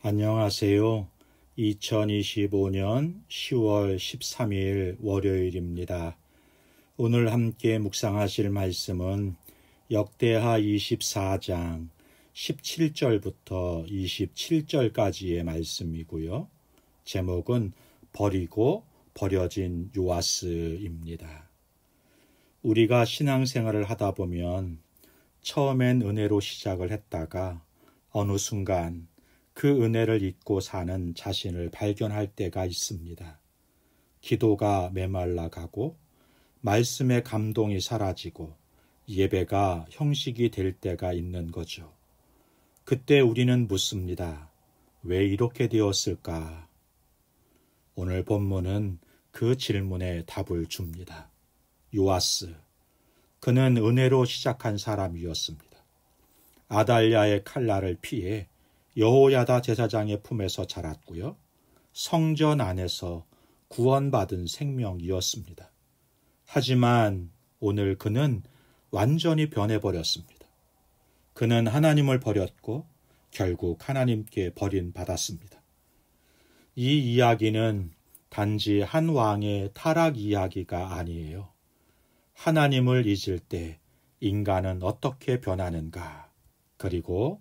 안녕하세요. 2025년 10월 13일 월요일입니다. 오늘 함께 묵상하실 말씀은 역대하 24장 17절부터 27절까지의 말씀이고요. 제목은 버리고 버려진 요아스입니다. 우리가 신앙생활을 하다 보면 처음엔 은혜로 시작을 했다가 어느 순간 그 은혜를 잊고 사는 자신을 발견할 때가 있습니다. 기도가 메말라가고 말씀의 감동이 사라지고 예배가 형식이 될 때가 있는 거죠. 그때 우리는 묻습니다. 왜 이렇게 되었을까? 오늘 본문은 그 질문에 답을 줍니다. 요아스, 그는 은혜로 시작한 사람이었습니다. 아달랴의 칼날을 피해 여호야다 제사장의 품에서 자랐고요. 성전 안에서 구원받은 생명이었습니다. 하지만 오늘 그는 완전히 변해버렸습니다. 그는 하나님을 버렸고 결국 하나님께 버림받았습니다. 이 이야기는 단지 한 왕의 타락 이야기가 아니에요. 하나님을 잊을 때 인간은 어떻게 변하는가, 그리고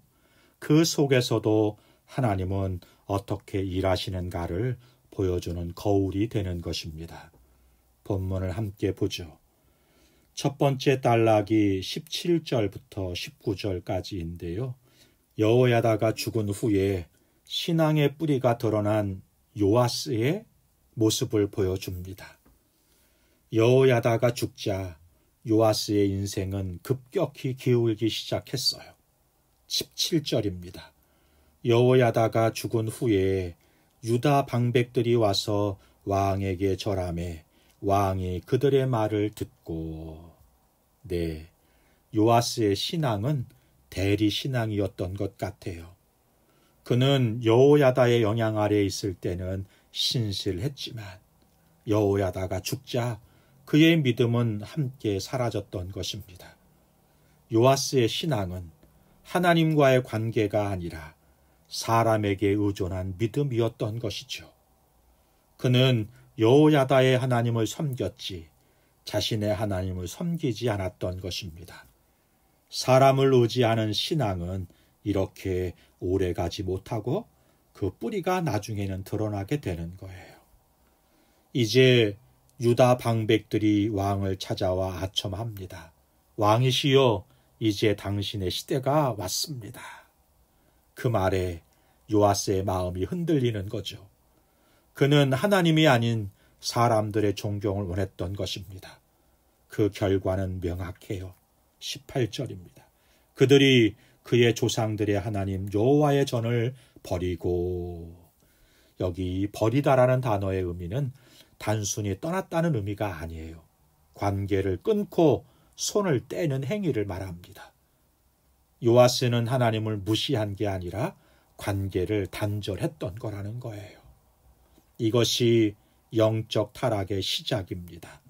그 속에서도 하나님은 어떻게 일하시는가를 보여주는 거울이 되는 것입니다. 본문을 함께 보죠. 첫 번째 단락이 17절부터 19절까지인데요. 여호야다가 죽은 후에 신앙의 뿌리가 드러난 요아스의 모습을 보여줍니다. 여호야다가 죽자 요아스의 인생은 급격히 기울기 시작했어요. 17절입니다. 여호야다가 죽은 후에 유다 방백들이 와서 왕에게 절하매 왕이 그들의 말을 듣고, 요아스의 신앙은 대리 신앙이었던 것 같아요. 그는 여호야다의 영향 아래에 있을 때는 신실했지만 여호야다가 죽자 그의 믿음은 함께 사라졌던 것입니다. 요아스의 신앙은 하나님과의 관계가 아니라 사람에게 의존한 믿음이었던 것이죠. 그는 여호야다의 하나님을 섬겼지 자신의 하나님을 섬기지 않았던 것입니다. 사람을 의지하는 신앙은 이렇게 오래가지 못하고 그 뿌리가 나중에는 드러나게 되는 거예요. 이제 유다 방백들이 왕을 찾아와 아첨합니다. 왕이시여, 이제 당신의 시대가 왔습니다. 그 말에 요아스의 마음이 흔들리는 거죠. 그는 하나님이 아닌 사람들의 존경을 원했던 것입니다. 그 결과는 명확해요. 18절입니다. 그들이 그의 조상들의 하나님 여호와의 전을 버리고, 여기 버리다라는 단어의 의미는 단순히 떠났다는 의미가 아니에요. 관계를 끊고 손을 떼는 행위를 말합니다. 요아스는 하나님을 무시한 게 아니라 관계를 단절했던 거라는 거예요. 이것이 영적 타락의 시작입니다.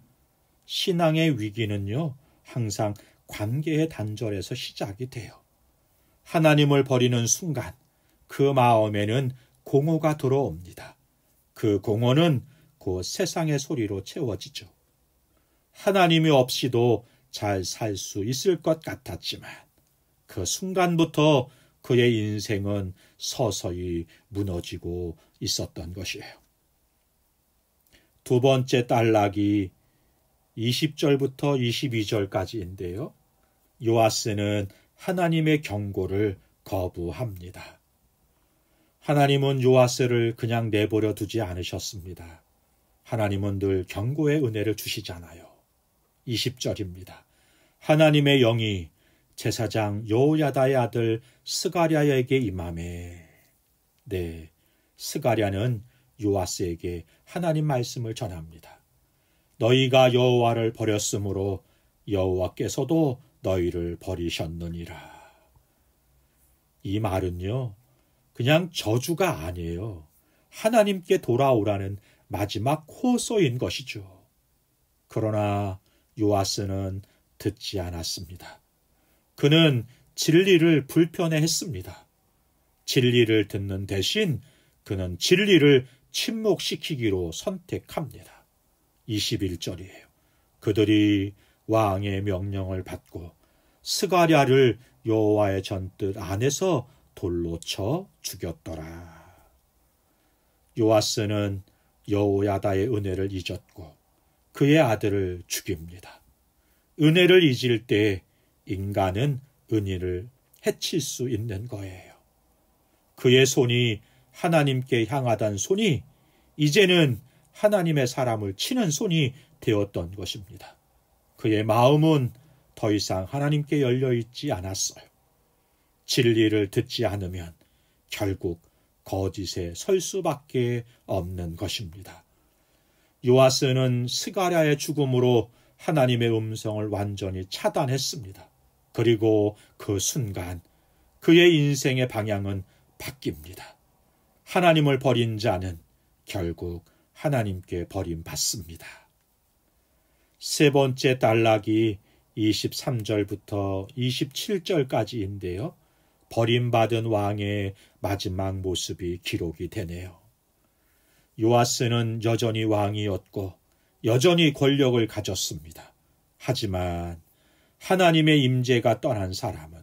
신앙의 위기는요, 항상 관계의 단절에서 시작이 돼요. 하나님을 버리는 순간 그 마음에는 공허가 들어옵니다. 그 공허는 그 세상의 소리로 채워지죠. 하나님이 없이도 잘 살 수 있을 것 같았지만 그 순간부터 그의 인생은 서서히 무너지고 있었던 것이에요. 두 번째 단락이 20절부터 22절까지인데요. 요아스는 하나님의 경고를 거부합니다. 하나님은 요아스를 그냥 내버려 두지 않으셨습니다. 하나님은 늘 경고의 은혜를 주시잖아요. 20절입니다. 하나님의 영이 제사장 여호야다의 아들 스가랴에게 임하매, 스가랴는 요아스에게 하나님 말씀을 전합니다. 너희가 여호와를 버렸으므로 여호와께서도 너희를 버리셨느니라. 이 말은요, 그냥 저주가 아니에요. 하나님께 돌아오라는 마지막 호소인 것이죠. 그러나 요아스는 듣지 않았습니다. 그는 진리를 불편해했습니다. 진리를 듣는 대신 그는 진리를 침묵시키기로 선택합니다. 21절이에요. 그들이 왕의 명령을 받고 스가랴를 여호와의 전뜰 안에서 돌로 쳐 죽였더라. 요아스는 여호야다의 은혜를 잊었고 그의 아들을 죽입니다. 은혜를 잊을 때 인간은 은혜를 해칠 수 있는 거예요. 그의 손이 하나님께 향하던 손이 이제는 하나님의 사람을 치는 손이 되었던 것입니다. 그의 마음은 더 이상 하나님께 열려있지 않았어요. 진리를 듣지 않으면 결국 거짓에 설 수밖에 없는 것입니다. 요아스는 스가랴의 죽음으로 하나님의 음성을 완전히 차단했습니다. 그리고 그 순간 그의 인생의 방향은 바뀝니다. 하나님을 버린 자는 결국 하나님께 버림받습니다. 세 번째 단락이 23절부터 27절까지인데요. 버림받은 왕의 마지막 모습이 기록이 되네요. 요아스는 여전히 왕이었고 여전히 권력을 가졌습니다. 하지만 하나님의 임재가 떠난 사람은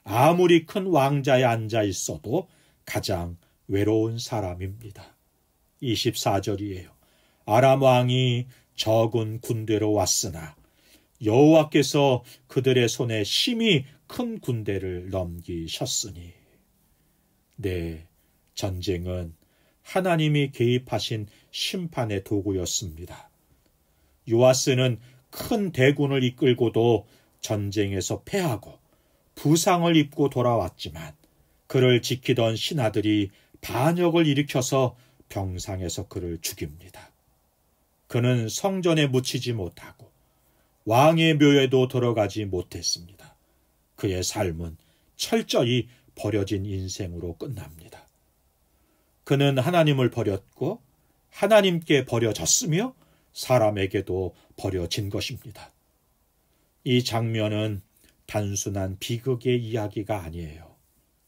아무리 큰 왕자에 앉아 있어도 가장 외로운 사람입니다. 24절이에요. 아람 왕이 적은 군대로 왔으나 여호와께서 그들의 손에 심히 큰 군대를 넘기셨으니. 네, 전쟁은 하나님이 개입하신 심판의 도구였습니다. 요아스는 큰 대군을 이끌고도 전쟁에서 패하고 부상을 입고 돌아왔지만 그를 지키던 신하들이 반역을 일으켜서 병상에서 그를 죽입니다. 그는 성전에 묻히지 못하고 왕의 묘에도 들어가지 못했습니다. 그의 삶은 철저히 버려진 인생으로 끝납니다. 그는 하나님을 버렸고 하나님께 버려졌으며 사람에게도 버려진 것입니다. 이 장면은 단순한 비극의 이야기가 아니에요.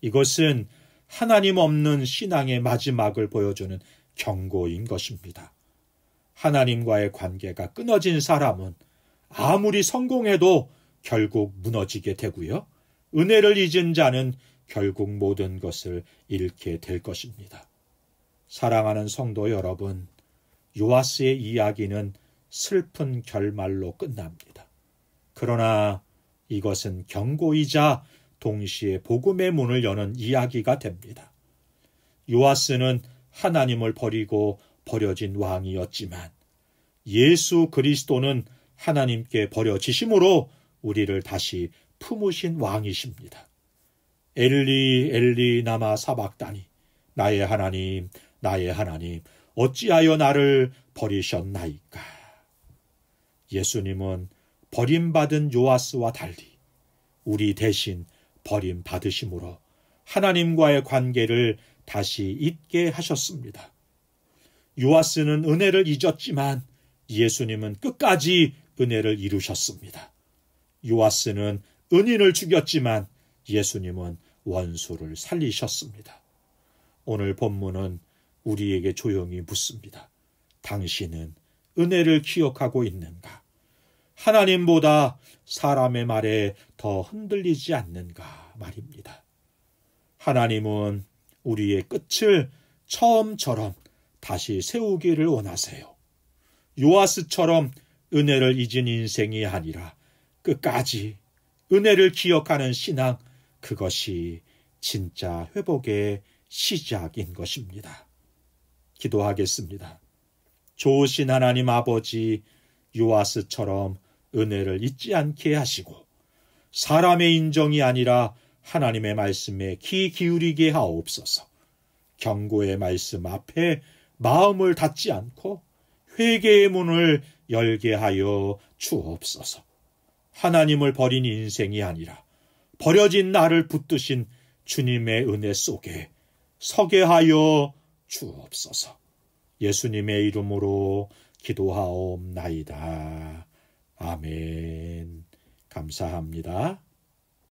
이것은 하나님 없는 신앙의 마지막을 보여주는 경고인 것입니다. 하나님과의 관계가 끊어진 사람은 아무리 성공해도 결국 무너지게 되고요. 은혜를 잊은 자는 결국 모든 것을 잃게 될 것입니다. 사랑하는 성도 여러분, 요아스의 이야기는 슬픈 결말로 끝납니다. 그러나 이것은 경고이자 동시에 복음의 문을 여는 이야기가 됩니다. 요아스는 하나님을 버리고 버려진 왕이었지만 예수 그리스도는 하나님께 버려지심으로 우리를 다시 품으신 왕이십니다. 엘리 엘리 나마 사박다니 나의 하나님 나의 하나님 어찌하여 나를 버리셨나이까. 예수님은 버림받은 요아스와 달리 우리 대신 버림받으심으로 하나님과의 관계를 다시 잊게 하셨습니다. 요아스는 은혜를 잊었지만 예수님은 끝까지 은혜를 이루셨습니다. 요아스는 은인을 죽였지만 예수님은 원수를 살리셨습니다. 오늘 본문은 우리에게 조용히 묻습니다. 당신은 은혜를 기억하고 있는가? 하나님보다 사람의 말에 더 흔들리지 않는가 말입니다. 하나님은 우리의 끝을 처음처럼 다시 세우기를 원하세요. 요아스처럼 은혜를 잊은 인생이 아니라 끝까지 은혜를 기억하는 신앙, 그것이 진짜 회복의 시작인 것입니다. 기도하겠습니다. 좋으신 하나님 아버지, 요아스처럼 은혜를 잊지 않게 하시고 사람의 인정이 아니라 하나님의 말씀에 귀 기울이게 하옵소서. 경고의 말씀 앞에 마음을 닫지 않고 회개의 문을 열게 하여 주옵소서. 하나님을 버린 인생이 아니라 버려진 나를 붙드신 주님의 은혜 속에 서게 하여 주옵소서. 예수님의 이름으로 기도하옵나이다. 아멘. 감사합니다.